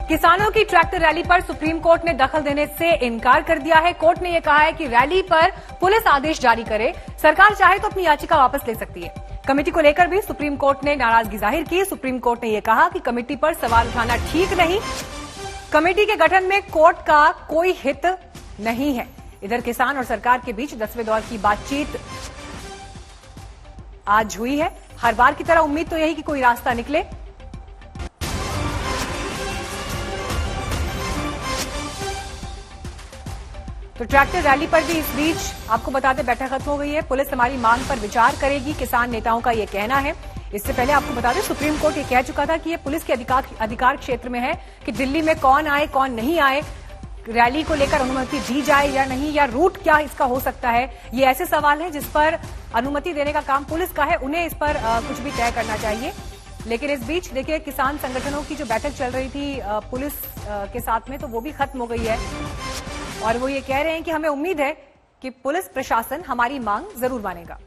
किसानों की tractor rally पर सुप्रीम कोर्ट ने दखल देने से इनकार कर दिया है। कोर्ट ने यह कहा है कि रैली पर पुलिस आदेश जारी करे, सरकार चाहे तो अपनी याचिका वापस ले सकती है। कमेटी को लेकर भी सुप्रीम कोर्ट ने नाराजगी जाहिर की। सुप्रीम कोर्ट ने यह कहा कि कमेटी पर सवाल उठाना ठीक नहीं, कमेटी के गठन में कोर्ट का कोई हित नहीं है। इधर किसान और सरकार के बीच 10वें दौर की बातचीत आज हुई है। हर बार की तरह उम्मीद तो यही कि कोई रास्ता निकले। तो ट्रैक्टर रैली पर भी इस बीच आपको बताते बैठक खत्म हो गई है। पुलिस हमारी मांग पर विचार करेगी, किसान नेताओं का यह कहना है। इससे पहले आपको बता दें सुप्रीम कोर्ट ये कह चुका था कि ये पुलिस के अधिकार क्षेत्र में है कि दिल्ली में कौन आए कौन नहीं आए, रैली को लेकर अनुमति दी जाए या नहीं, या रूट क्या इसका हो सकता है। ये ऐसे सवाल हैं जिस पर अनुमति देने का काम पुलिस का है, उन्हें इस पर कुछ भी तय करना चाहिए। लेकिन इस बीच देखिए किसान संगठनों की जो बैठक चल रही थी पुलिस के साथ में, तो वो भी खत्म हो गई है और वो ये कह रहे हैं कि हमें उम्मीद है कि पुलिस प्रशासन हमारी मांग जरूर मानेगा।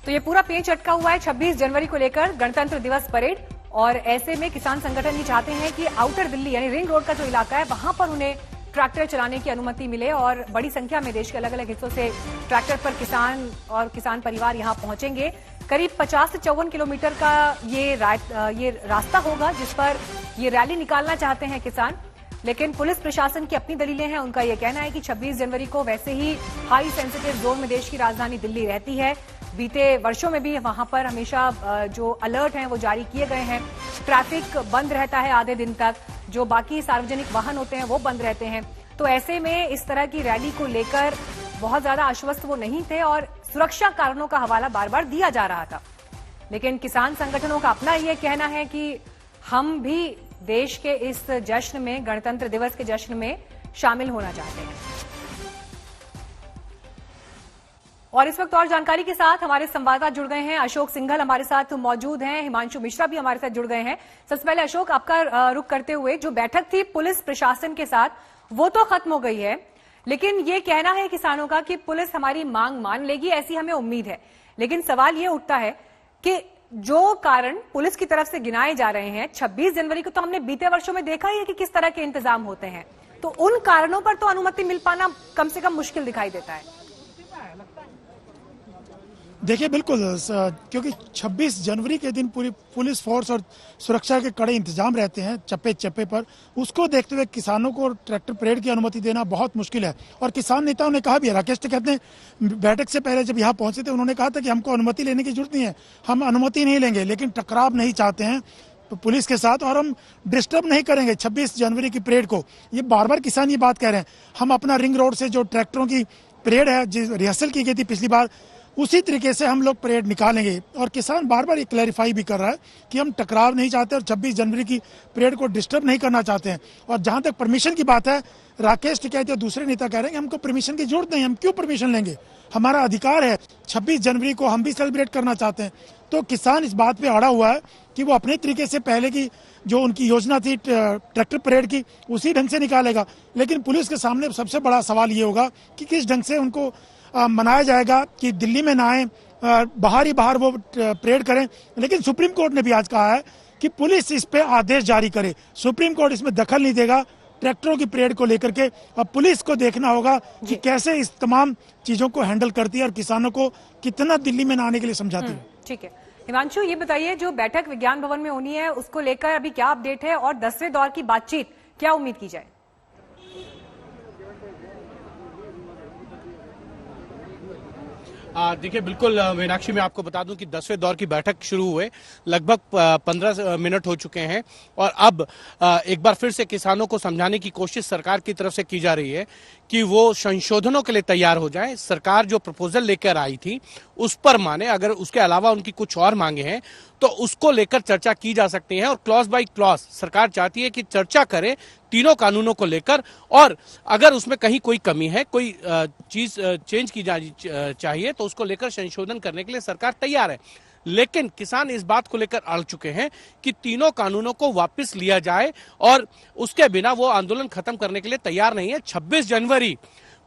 तो ये पूरा पेच अटका हुआ है 26 जनवरी को लेकर गणतंत्र दिवस परेड, और ऐसे में किसान संगठन ये चाहते हैं कि आउटर दिल्ली यानी रिंग रोड का जो इलाका है वहां पर उन्हें ट्रैक्टर चलाने की अनुमति मिले, और बड़ी संख्या में देश के अलग अलग हिस्सों से ट्रैक्टर पर किसान और किसान परिवार यहां पहुंचेंगे। करीब 50 से 54 किलोमीटर का ये रास्ता होगा जिस पर ये रैली निकालना चाहते हैं किसान। लेकिन पुलिस प्रशासन की अपनी दलीलें हैं। उनका यह कहना है कि 26 जनवरी को वैसे ही हाई सेंसिटिव जोन में देश की राजधानी दिल्ली रहती है। बीते वर्षों में भी वहां पर हमेशा जो अलर्ट हैं वो जारी किए गए हैं। ट्रैफिक बंद रहता है आधे दिन तक, जो बाकी सार्वजनिक वाहन होते हैं वो बंद रहते हैं। तो ऐसे में इस तरह की रैली को लेकर बहुत ज्यादा आश्वस्त वो नहीं थे और सुरक्षा कारणों का हवाला बार बार दिया जा रहा था। लेकिन किसान संगठनों का अपना यह कहना है कि हम भी देश के इस जश्न में, गणतंत्र दिवस के जश्न में शामिल होना चाहते हैं। और इस वक्त और जानकारी के साथ हमारे संवाददाता जुड़ गए हैं। अशोक सिंघल हमारे साथ मौजूद हैं, हिमांशु मिश्रा भी हमारे साथ जुड़ गए हैं। सबसे पहले अशोक, आपका रुख करते हुए, जो बैठक थी पुलिस प्रशासन के साथ वो तो खत्म हो गई है, लेकिन ये कहना है किसानों का कि पुलिस हमारी मांग मान लेगी, ऐसी हमें उम्मीद है। लेकिन सवाल ये उठता है कि जो कारण पुलिस की तरफ से गिनाए जा रहे हैं 26 जनवरी को तो हमने बीते वर्षों में देखा ही है कि किस तरह के इंतजाम होते हैं, तो उन कारणों पर तो अनुमति मिल पाना कम से कम मुश्किल दिखाई देता है। देखिए बिल्कुल, क्योंकि 26 जनवरी के दिन पूरी पुलिस फोर्स और सुरक्षा के कड़े इंतजाम रहते हैं चप्पे चप्पे पर, उसको देखते हुए किसानों को ट्रैक्टर परेड की अनुमति देना बहुत मुश्किल है। और किसान नेताओं ने कहा भी है, राकेश टिकैत ने बैठक से पहले जब यहाँ पहुंचे थे उन्होंने कहा था कि हमको अनुमति लेने की जरूरत नहीं है, हम अनुमति नहीं लेंगे, लेकिन टकराव नहीं चाहते हैं पुलिस के साथ और हम डिस्टर्ब नहीं करेंगे 26 जनवरी की परेड को। ये बार बार किसान ये बात कह रहे हैं। हम अपना रिंग रोड से जो ट्रैक्टरों की परेड है, जिस रिहर्सल की गई थी पिछली बार, उसी तरीके से हम लोग परेड निकालेंगे। और किसान बार बार ये क्लैरिफाई भी कर रहा है कि हम टकराव नहीं चाहते और 26 जनवरी की परेड को डिस्टर्ब नहीं करना चाहते हैं। और जहां तक परमिशन की बात है, राकेश टिकैत और दूसरे नेता कह रहे हैं कि हमको परमिशन की जरूरत नहीं, हम क्यों परमिशन लेंगे, हमारा अधिकार है, 26 जनवरी को हम भी सेलिब्रेट करना चाहते हैं। तो किसान इस बात पे अड़ा हुआ है कि वो अपने तरीके से पहले की जो उनकी योजना थी ट्रैक्टर परेड की, उसी ढंग से निकालेगा। लेकिन पुलिस के सामने सबसे बड़ा सवाल ये होगा कि किस ढंग से उनको मनाया जाएगा कि दिल्ली में ना आए, बाहर ही बाहर वो परेड करें। लेकिन सुप्रीम कोर्ट ने भी आज कहा है कि पुलिस इस पे आदेश जारी करे, सुप्रीम कोर्ट इसमें दखल नहीं देगा ट्रैक्टरों की परेड को लेकर के। अब पुलिस को देखना होगा कि कैसे इस तमाम चीजों को हैंडल करती है और किसानों को कितना दिल्ली में न आने के लिए समझाती है। ठीक है हिमांशु, ये बताइए जो बैठक विज्ञान भवन में होनी है उसको लेकर अभी क्या अपडेट है, और 10वें दौर की बातचीत क्या उम्मीद की जाए? देखिए बिल्कुल मीनाक्षी, मैं आपको बता दूं कि 10वें दौर की बैठक शुरू हुए लगभग 15 मिनट हो चुके हैं और अब एक बार फिर से किसानों को समझाने की कोशिश सरकार की तरफ से की जा रही है कि वो संशोधनों के लिए तैयार हो जाएं। सरकार जो प्रपोजल लेकर आई थी उस पर माने, अगर उसके अलावा उनकी कुछ और मांगे हैं तो उसको लेकर चर्चा की जा सकती है। और क्लॉज बाय क्लॉज सरकार चाहती है कि चर्चा करे तीनों कानूनों को लेकर, और अगर उसमें कहीं कोई कमी है, कोई चीज चेंज की जानी चाहिए तो उसको लेकर संशोधन करने के लिए सरकार तैयार है। लेकिन किसान इस बात को लेकर अड़ चुके हैं कि तीनों कानूनों को वापस लिया जाए और उसके बिना वो आंदोलन खत्म करने के लिए तैयार नहीं है। 26 जनवरी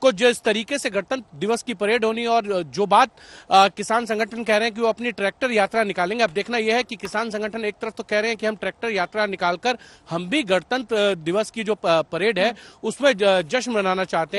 कुछ जिस तरीके से गणतंत्र दिवस की परेड होनी और जो बात किसान संगठन कह रहे हैं कि वो अपनी ट्रैक्टर यात्रा निकालेंगे। अब देखना यह है कि किसान संगठन एक तरफ तो कह रहे हैं कि हम ट्रैक्टर यात्रा निकालकर हम भी गणतंत्र दिवस की जो परेड है उसमें जश्न मनाना चाहते हैं।